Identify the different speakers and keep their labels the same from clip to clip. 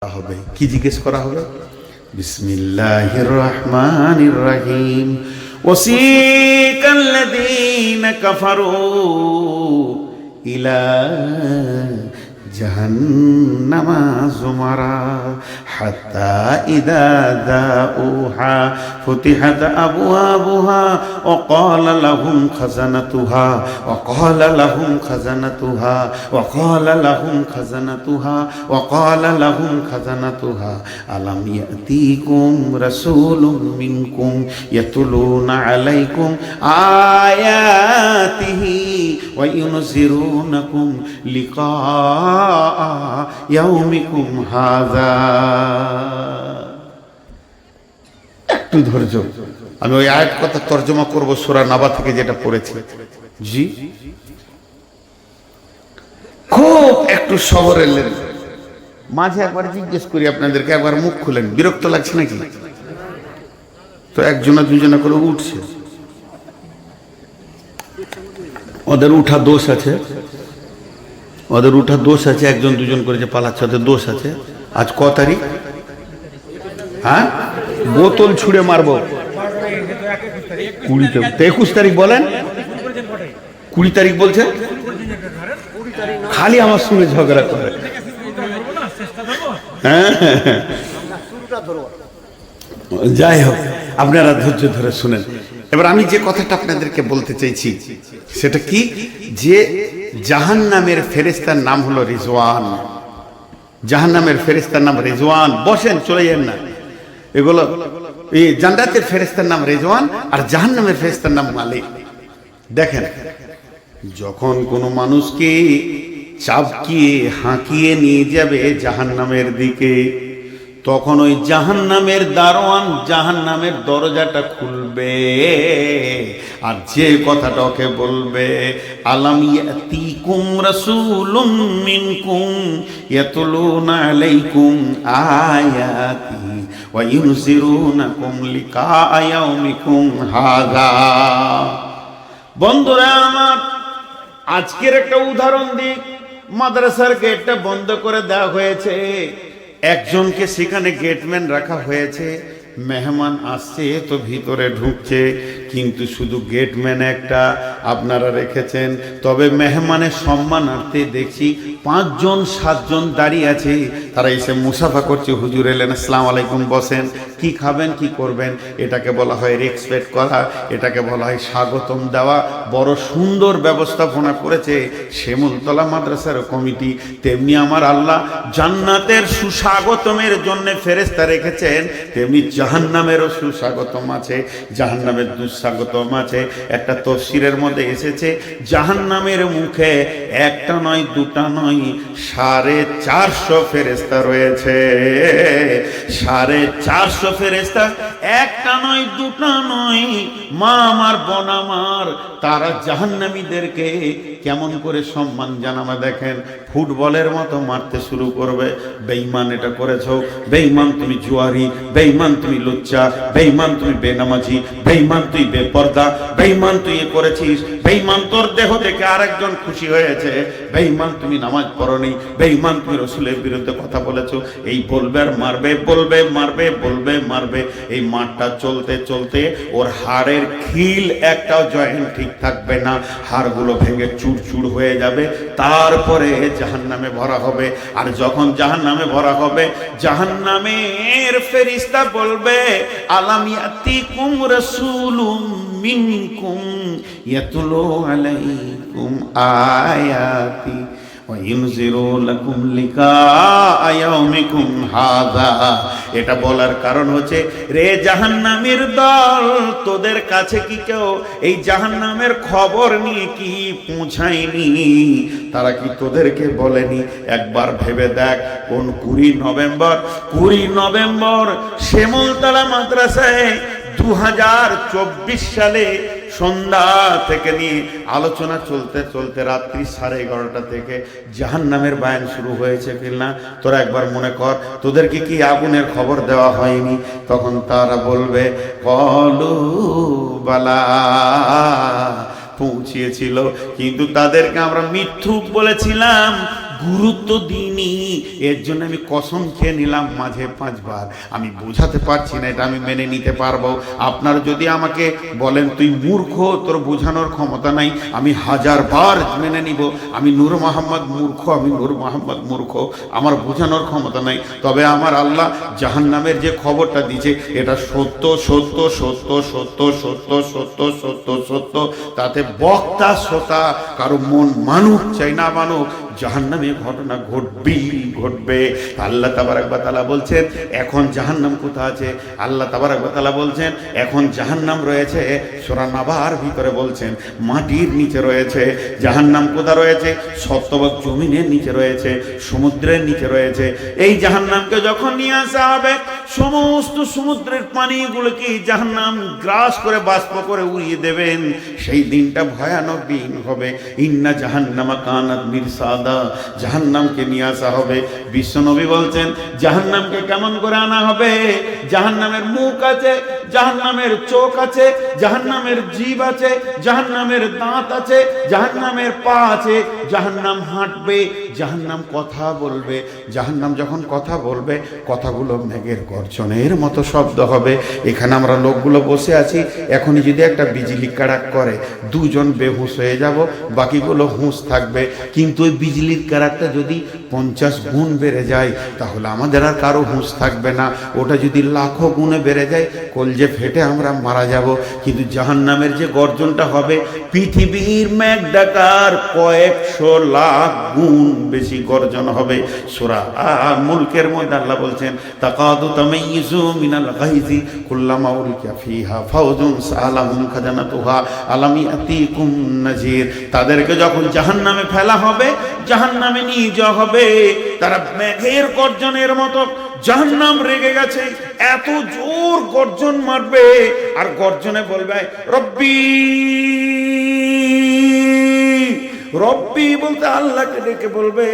Speaker 1: হবে কি জিজ্ঞেস করা হবে? বিসমিল্লাহির রহমানির রহিম। ওয়াসিকাল্লাযীনা কাফারু ইলা জাহান্নামা যুমারা হাত্তা ইযা দাউহা ফুতিহাত আবওয়াবুহা ওয়া ক্বালা লাহুম খাযানাতুহা ওয়া ক্বালা লাহুম খাযানাতুহা ওয়া ক্বালা লাহুম খাযানাতুহা ওয়া ক্বালা লাহুম খাযানাতুহা আলাম ইয়াতিকুম রাসূলুম মিনকুম ইয়াতলুনা আলাইকুম আয়াতিহি ওয়া ইউনযিরুনাকুম লিকা ইয়াউমিকুম হাযা। একটু ধৈর্য, আমি ওই আয়াত কথা তর্জমা করব সূরা নাবা থেকে যেটা পড়েছি। জি, খুব একটু সবর এলেন। মাঝে একবার জিজ্ঞেস করি আপনাদেরকে, একবার মুখ খুলেন, বিরক্ত লাগছে নাকি? তো একজনা দুজনা করে উঠছে, ওদের উঠা দোষ আছে, ওদের উঠা দোষ আছে, একজন দুজন করে যে পালাচ্ছে ওদের দোষ আছে। আজ ক তারিখ? হ্যাঁ, বোতল ছুঁড়ে মারবো 21 তারিখ বলেন, 20 তারিখ বলছেন, খালি আমার সঙ্গে ঝগড়া করে। হ্যাঁ, যাই হোক, আপনারা ধৈর্য ধরে শুনেন। এবার আমি যে কথাটা আপনাদেরকে বলতে চাইছি সেটা কি, যে জাহান্নামের ফেরেশতার নাম হলো রিজওয়ান। জাহান্নামের ফেরেশতার নাম রিজওয়ান। বসেন, চলে যান না। এগুলো এই জান্নাতের ফেরেশতার নাম রিজওয়ান আর জাহান্নামের ফেরেশতার নাম মালিক। দেখেন, যখন কোনো মানুষকে চাবকিয়ে হাঁকিয়ে নিয়ে যাবে জাহান্নামের দিকে, তখন ওই জাহান্নামের দারোয়ান জাহান্নামের দরজাটা খুলবে আর যে কথাটা ওকে বলবে, আলাম ইয়াতিকুম রাসূলুম মিনকুম ইয়াতলুনা আলাইকুম আয়াতি ওয়া ইউনযিরুনাকুম লিকা ইয়াউমিকুম হাযা। বন্ধুরা আমার, আজকের একটা উদাহরণ দিই। মাদ্রাসার গেটটা বন্ধ করে দেওয়া হয়েছে, একজনকে সেখানে গেটম্যান রাখা হয়েছে। মেহমান আসছে তো ভিতরে ঢুকছে, কিন্তু শুধু গেটম্যান একটা আপনারা রেখেছেন। তবে মেহমানের সম্মানার্থে দেখছি 5 জন 7 জন দাঁড়িয়ে আছে, তারা এসে মুসাফা করছে। হুজুর এলেন, আসসালামু আলাইকুম, বসেন, কি খাবেন কি করবেন। এটাকে বলা হয় রেসপেক্ট করা, এটাকে বলা হয় স্বাগতম দেওয়া। বড় সুন্দর ব্যবস্থাপনা করেছে শিমুলতলা মাদ্রাসার কমিটি। তেমনি আমার আল্লাহ জান্নাতের সুস্বাগতমের জন্য ফেরেশতা রেখেছেন, তেমনি জাহান্নামেরও সুস্বাগতম আছে, জাহান্নামের দুঃস্বাগতম আছে। একটা তফসিরের মধ্যে এসেছে, জাহান্নামের মুখে একটা নয় দুটা নয় 450 ফেরেশতা রয়েছে। 450 ফেরেশতা, একটা নয় দুটা নয়। মা আমার, বোন আমার, তারা জাহান্নামীদেরকে কেমন করে সম্মান জানাবে দেখেন। ফুটবলের মতো মারতে শুরু করবে, বেঈমান এটা করেছো, বেঈমান তুমি জুয়ারি, বেঈমান তুমি লুচ্চা, বেঈমান তুমি বেনামাজি, বেঈমান তুই বেপর্দা, বেঈমান তুই এ করেছিস, বেঈমান তোর দেহ থেকে আরেকজন খুশি হয়েছে, বেঈমান তুমি নামাজ পড়নি, বেঈমান তুমি রাসূলের বিরুদ্ধে কথা বলেছো। এই বলবে আর মারবে, বলবে মারবে, বলবে মারবে। এই মারটা চলতে চলতে ওর হাড়ের খিল একটাও জয়েন্ট ঠিক থাকবে না, হাড়গুলো ভেঙে চুরচুর হয়ে যাবে। তারপরে জাহান্নামে ভরা হবে। আর যখন জাহান্নামে ভরা হবে, জাহান্নামের ফেরেশতা বলবে, আলাম ইয়াতিকুম রাসূলুম মিনকুম ইয়াতলু আলাইকুম আয়াতি ওয়া ইউনযিরুনাকুম লিকা ইয়াউমিকুম হাযা। এটা বলার কারণ হচ্ছে, রে জাহান্নামের দল, তোদের কাছে কি কেউ এই জাহান্নামের খবর নিয়ে কি পৌঁছায়নি? তারা কি তোদেরকে বলেনি? একবার ভেবে দেখ, কোন 20 নভেম্বর শিমুলতলা মাদ্রাসায় 2024 সালে সন্ধ্যা থেকে নিয়ে আলোচনা চলতে চলতে রাত্রি 11:30 থেকে জাহান্নামের বায়ান শুরু হয়েছে কিনা তোরা একবার মনে কর। তোদেরকে কি আগুনের খবর দেওয়া হয়নি? তখন তারা বলবে, কলু বালা, পৌঁছিয়েছিল, কিন্তু তাদেরকে আমরা মিথ্যুক বলেছিলাম, গুরুত্ব দিইনি, এর জন্য আমি কসম খেয়ে নিলাম মাঝে 5 বার। আমি বোঝাতে পারছি না, এটা আমি মেনে নিতে পারবো। আপনারা যদি আমাকে বলেন তুই মূর্খ, তোর বোঝানোর ক্ষমতা নাই, আমি 1000 বার মেনে নিব আমি নূর মোহাম্মদ মূর্খ, আমি নূর মোহাম্মদ মূর্খ, আমার বোঝানোর ক্ষমতা নাই। তবে আমার আল্লাহ জাহান্নামের যে খবরটা দিয়েছে এটা সত্য সত্য সত্য সত্য সত্য সত্য সত্য সত্য। তাতে বক্তা শ্রোতা কারো মন মানুক চাই না মানুক, জাহান্নামে ঘটনা ঘটবে। আল্লাহ তাবারক ওয়া তাআলা বলছেন এখন জাহান্নাম কোথায় আছে? আল্লাহ তাবারক ওয়া তাআলা বলছেন এখন জাহান্নাম রয়েছে সূরা নাবার ভিতরে, বলছেন মাটির নিচে রয়েছে। জাহান্নাম কোথায় রয়েছে? শতভাগ জমিনের নিচে রয়েছে, সমুদ্রের নিচে রয়েছে। এই জাহান্নামকে যখন নিয়ে আসা হবে, সমস্ত সমুদ্রের পানিগুলোকে জাহান্নাম গ্রাস করে বাষ্প করে উড়িয়ে দেবেন। সেই দিনটা ভয়ানক দিন হবে। ইন্না জাহান্নামা কানাত মিরসাদা, জাহান্নামকে নিয়ে আসা হবে। বিশ্বনবী বলছেন জাহান্নামকে কেমন করে আনা হবে? জাহান্নামের মুখ আছে, জাহান্নামের চোখ আছে, জাহান্নামের জিভ আছে, জাহান্নামের দাঁত আছে, জাহান্নামের পা আছে। জাহান্নাম হাঁটবে, জাহান্নাম কথা বলবে। জাহান্নাম যখন কথা বলবে, কথাগুলো মেঘের গর্জনের মতো শব্দ হবে। এখানে আমরা লোকগুলো বসে আছি, এখনই যদি একটা বিজলি কাড়াক করে 2 জন বেহুশ হয়ে যাব, বাকিগুলো হুঁশ থাকবে। কিন্তু ওই বিজলির কাড়াকটা যদি 50 গুণ বেড়ে যায়, তাহলে আমাদের আর কারো হুঁশ থাকবে না। ওটা যদি লাখো গুণে বেড়ে যায়, কলজে ফেটে আমরা মারা যাব। কিন্তু জাহান্নামের যে গর্জনটা হবে, পৃথিবীর মেঘ ডাকার কয়েকশো লাখ গুণ বেশি গর্জন হবে। সূরা মুলকের মধ্যে আল্লাহ বলছেন তাকাদু তামাইয়িজু মিনাল গাইজি কুল্লামা উলকিয়া ফিহা ফাউজুন সালাহুম খাজানাতুহা আলাম ইয়াতিকুম নাজির। তাদেরকে যখন জাহান্নামে ফেলা হবে, জাহান্নামে নিয়ে যাওয়া হবে, তারা মেঘের গর্জনের মতো, জাহান্নাম রেগে গেছে, এত জোর গর্জন মারবে আর গর্জনে বলবে রব্বি রব্বি, বলতে আল্লাহকে ডেকে বলবে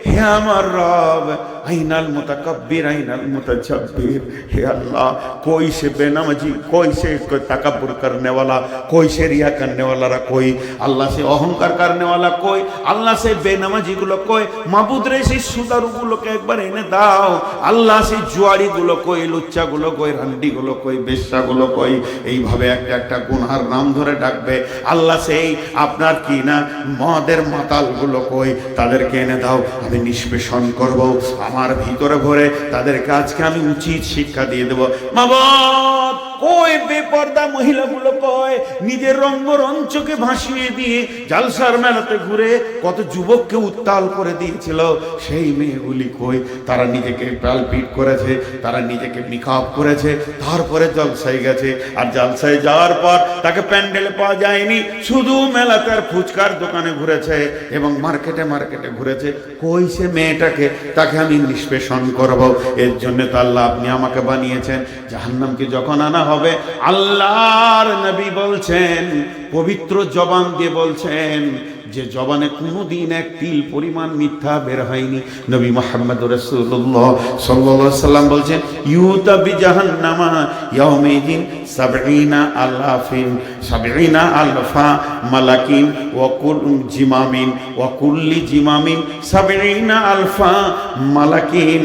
Speaker 1: হে আমার রব, আইনাল মুতাকাব্বির আইনাল মুতাজাব্বির। হে আল্লাহ, कोई से बेनमाजी, कोई से तकब्बुर करने वाला, कोई से रिया करने वाला रा कोई, अल्लाह से अहंकार करने वाला कोई, अल्लाह से बेनमाजी गुलो कोई, माबूद रे से सुदारु गुलो के एक बार एने दाओ, अल्लाह से जुआड़ी गुलो कोई, लुच्चा गुलो कोई, रंडी गुलो कोई, बेश्या गुलो कोई, এইভাবে একটা একটা গুনার নাম ধরে ডাকবে। আল্লাহ সেই আপনার কি না মদের মাতালগুলো কই, তাদেরকে এনে দাও, আমি নিষ্পেষণ করব, আমার ভিতরে ভরে তাদেরকে আজকে আমি উচিত শিক্ষা দিয়ে দেব। মাবুদ, কই বেপর্দা মহিলাগুলো কই, নিজের রঙ্গরঞ্চকে ভাসিয়ে দিয়ে জালসার মেলাতে ঘুরে কত যুবককে উত্তাল করে দিয়েছিল, সেই মেয়েগুলি কই? তারা নিজেকে পালপিট করেছে, তারা নিজেকে মেকআপ করেছে, তারপরে জলসায় গেছে। আর জলসায় যাওয়ার পর তাকে প্যান্ডেলে পাওয়া যায়নি, শুধু মেলাতে আর ফুচকার দোকানে ঘুরেছে এবং মার্কেটে মার্কেটে ঘুরেছে। কই সে মেয়েটাকে? তাকে আমি নিষ্পেষণ করব। এর জন্য তো আল্লাহ আপনি আমাকে বানিয়েছেন। জাহান্নামকে যখন আনা হবে, আল্লাহর নবী বলছেন, পবিত্র জবান দিয়ে বলছেন, যে জবানে কোনোদিন এক তিল পরিমাণ মিথ্যা বের হয়নি। নবী মুহাম্মদ রাসূলুল্লাহ সাল্লাল্লাহু আলাইহি সাল্লাম বলছেন ইউতা বিজাহান্নামা ইয়াউমিদিন 70 আলফা মালাকিন ওয়া কুল্লু জিমামিন ওয়া কুল্লি জিমামিন 70 আলফা মালাকিন।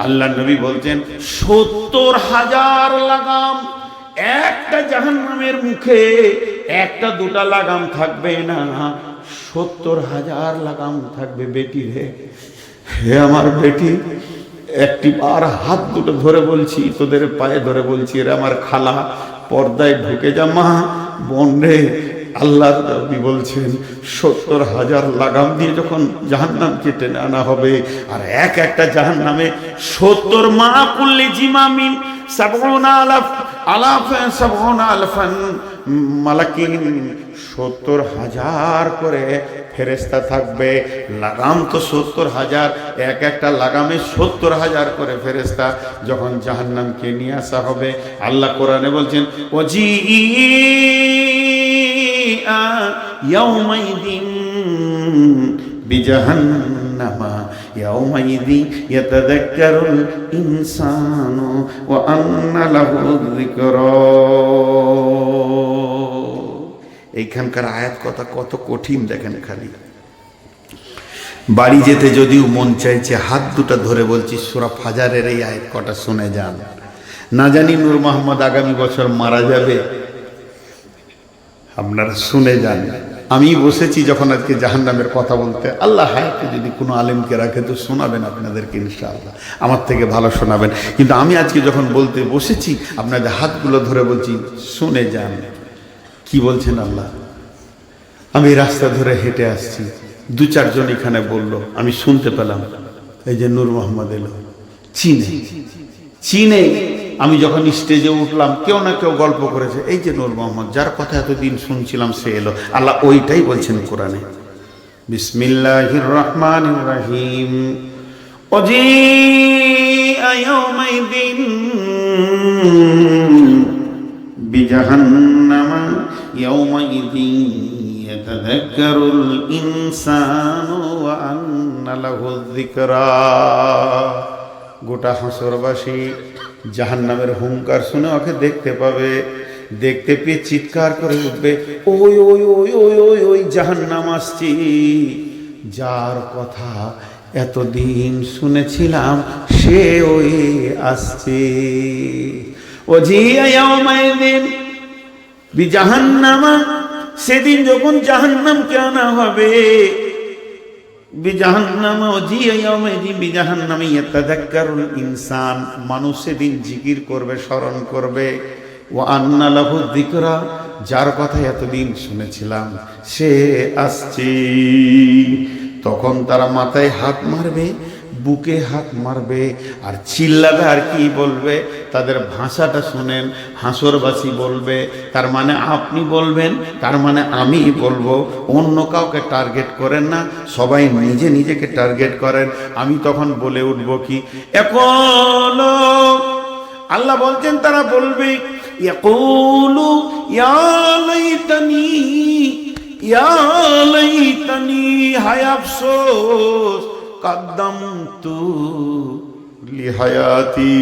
Speaker 1: আল্লাহ নবী বলছেন 70,000 লাগাম একটা জাহান্নামের মুখে, একটা দুটা লাগাম থাকবে না, 70,000 লাগাম থাকবে। বেটি রে, হে আমার বেটি, একটি বার হাত দুটো ধরে বলছি, তোদের পায়ে ধরে বলছি, রে আমার খালা, পর্দায় ঢুকে যা মা, বোন রে। আল্লাহর নবী বলছেন 70,000 লাগাম দিয়ে যখন জাহান্নামকে টেনে আনা হবে, আর এক একটা জাহান্নামে 70 মা কুল্লি জিমামিন 70 আলফান মালাকিন, 70,000 করে ফেরেশতা থাকবে। লাগাম তো 70,000, এক একটা লাগামে 70,000 করে ফেরেশতা। যখন জাহান্নামকে নিয়ে আসা হবে, আল্লাহ কোরআনে বলছেন ওয়াজিআ ইয়াউমাইদিন বিজাহান্নামা ইয়াউমাইদি ইয়াতাযাক্কারুল ইনসানু ওয়া আন্না লাহু যিকরা। এইখানকার আয়াত কথা কত কঠিন দেখেন। খালি বাড়ি যেতে যদিও মন চাইছে, হাত দুটো ধরে বলছি সূরা ফাজারের এই আয়াত কটা শুনে যান। না জানি নূর মোহাম্মদ আগামী বছর মারা যাবে, আপনারা শুনে যান। আমি বসেছি যখন আজকে জাহান্নামের কথা বলতে, আল্লাহ হায়াতে যদি কোনো আলেমকে রাখে তো শোনাবেন আপনাদেরকে ইনশাআল্লাহ, আমার থেকে ভালো শোনাবেন। কিন্তু আমি আজকে যখন বলতে বসেছি আপনাদের হাতগুলো ধরে বলছি শুনে যান কি বলছেন আল্লাহ। আমি রাস্তা ধরে হেঁটে আসছি, দু চারজন এখানে বলল, আমি শুনতে পেলাম এই যে নূর মোহাম্মদ এলো, চিনে। আমি যখন স্টেজে উঠলাম কেউ না কেউ গল্প করেছে, এই যে নূর মোহাম্মদ যার কথা এতদিন শুনছিলাম সে এলো। আল্লাহ ওইটাই বলছেন কোরআনে, বিসমিল্লাহির রহমানির রহিম, ওয়াজিআ ইয়াওমাইদিন বিজাহান্নামা ইয়াওমাইদিন ইয়াতাযাক্কারুল ইনসানু ওয়া আন্না লাহুয যিকরা। গোটা হাসরবাসী জাহান্নামের হুঙ্কার শুনে ওকে দেখতে পাবে, দেখতে পেয়ে চিৎকার করে উঠবে, ওই ওই ওই ওই ওই ওই জাহান্নাম আসছি, যার কথা এতদিন শুনেছিলাম সে ওই আসছে। ওয়াজিআ ইয়াওমাইদিন বিজাহান্নামা, সেদিন যখন জাহান্নামকে আনা হবে, বিজাহান্নামা ওয়াজিআ ইয়াওমাইদিন বিজাহান্নামা ইয়াতাযাক্কারুল ইনসান, মানুষ সেদিন জিকির করবে, স্মরণ করবে, ওয়া আন্না লাহু যিকরা, যার কথা এতদিন শুনেছিলাম সে আসছে। তখন তারা মাথায় হাত মারবে, বুকে হাত মারবে আর চিল্লাবে। আর কি বলবে? তাদের ভাষাটা শুনেন, হাসরবাসী বলবে, তার মানে আপনি বলবেন, তার মানে আমি বলবো, অন্য কাউকে টার্গেট করেন না, সবাই নিজে নিজেকে টার্গেট করেন। আমি তখন বলে উঠবো কি, ইয়াকুলু, আল্লাহ বলছেন তারা বলবে, ইয়াকুলু ইয়া লাইতানি, ইয়া লাইতানি, হায় আফসোস, কাদ্দামতু লিহায়াতি,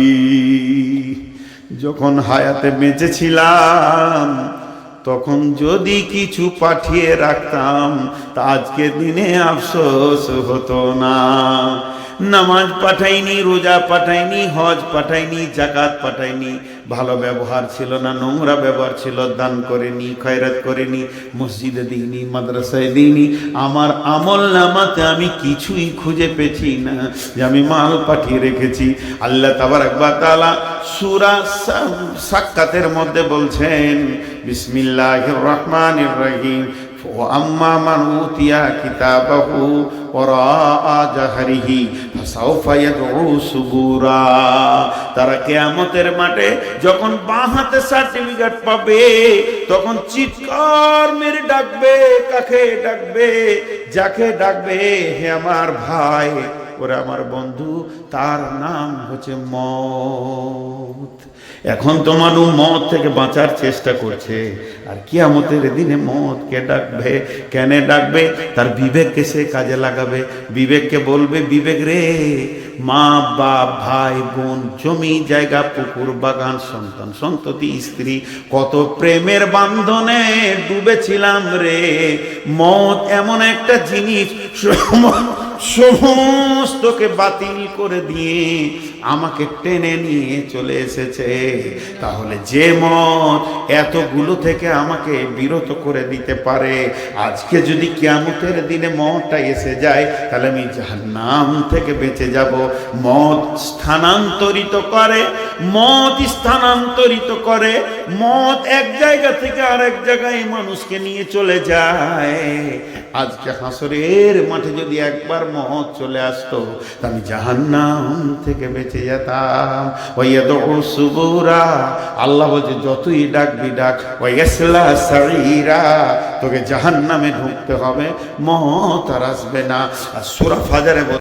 Speaker 1: যখন হায়াতে বেঁচে ছিলাম তখন যদি কিছু পাঠিয়ে রাখতাম তা আজকের দিনে আফসোস হতো না। নামাজ পাঠাইনি, রোজা পাঠাইনি, হজ পাঠাইনি, জাকাত পাঠাইনি, ভালো ব্যবহার ছিল না, নোংরা ব্যবহার ছিল, দান করিনি, খয়রাত করিনি, মসজিদে দিইনি, মাদ্রাসায় দিইনি, আমার আমল নামাতে আমি কিছুই খুঁজে পেছি না যে আমি মাল পাঠিয়ে রেখেছি। আল্লাহ তাবারাক ওয়া তাআলা সূরা সাক্কাতের মধ্যে বলছেন, বিসমিল্লাহির রহমানির রহিম, وأما من أوتي كتابه وراء ظهره فسوف يدعو ثبورا। তারা কিয়ামতের মাঠে যখন বাঁ হাতে সার্টিফিকেট পাবে তখন চিৎকার মেরে ডাকবে, কাকে ডাকবে? যাকে ডাকবে, হে আমার ভাই, ওরে আমার বন্ধু, তার নাম হচ্ছে মওত। এখন তো মানুষ মওত থেকে বাঁচার চেষ্টা করছে, আর কিয়ামতের দিনে মওতকে ডাকবে। কেন ডাকবে? তার বিবেককে সে কাজে লাগাবে। বিবেককে বলবে, বিবেক রে, মা বাপ, ভাই বোন, জমি জায়গা, পুকুর বাগান, সন্তান সন্ততি, স্ত্রী, কত প্রেমের বান্ধনে ডুবেছিলাম রে। মওত এমন একটা জিনিস সমস্তকে বাতিল করে দিয়ে আমাকে টেনে নিয়ে চলে এসেছে। তাহলে যে মত এতগুলো থেকে আমাকে বিরত করে দিতে পারে, আজকে যদি কিয়ামতের দিনে মতটা এসে যায় তাহলে আমি জাহান্নাম থেকে বেঁচে যাব। মত স্থানান্তরিত করে, মত স্থানান্তরিত করে, মত এক জায়গা থেকে আরেক জায়গায় মানুষকে নিয়ে চলে যায়। আজকে হাসরের মাঠে যদি একবার মত চলে আসতো আমি জাহান্নাম থেকে বেঁচে যেতাম। ওয়াইয়াদউ সুবুরা, আল্লাহ বলছে যতই ডাকবি ডাক, ওয়াইয়াসলা সাঈরা, তোকে জাহান্নামে ঢুকতে হবে, মত আর আসবে না। আর সূরা ফাজারে